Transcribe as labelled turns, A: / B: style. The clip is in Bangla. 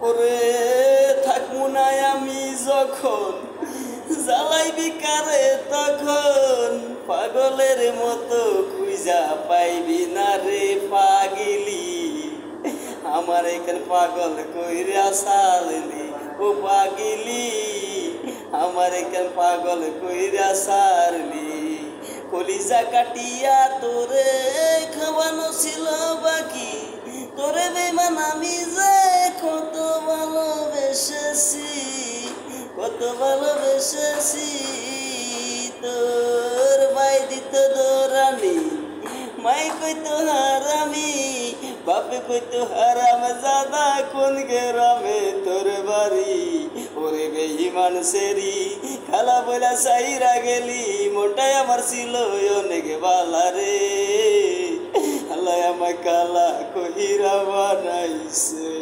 A: ওরে থাকবো না আমি যখন জ্বালাইবি কারে তখন পাগলের মতো খুঁজা পাইবি না রে পাগিলি আমার এখান পাগল কইরা সারলি ও পাগিলি আমার এখান পাগল কইরা সারলি কলিজা কাটিয়া তোরে খাওয়ানো ছিল বাকি তোরে বেমান আমি যে কত ভালোবেসেছি কত ভালোবেসেছি তোর ভাই দিত দৌড়ানি মাই কইতো হারামি বাপে কইতো হারাম জাদা কোন গেরামে তোর বাড়ি ওরে বেঈমান সেরি খালা বইলা সাইরা গেলি মোটাই আমার ছিল অনেক বালা রে আল্লাহ আমায় কালা কহিরা বানাইছে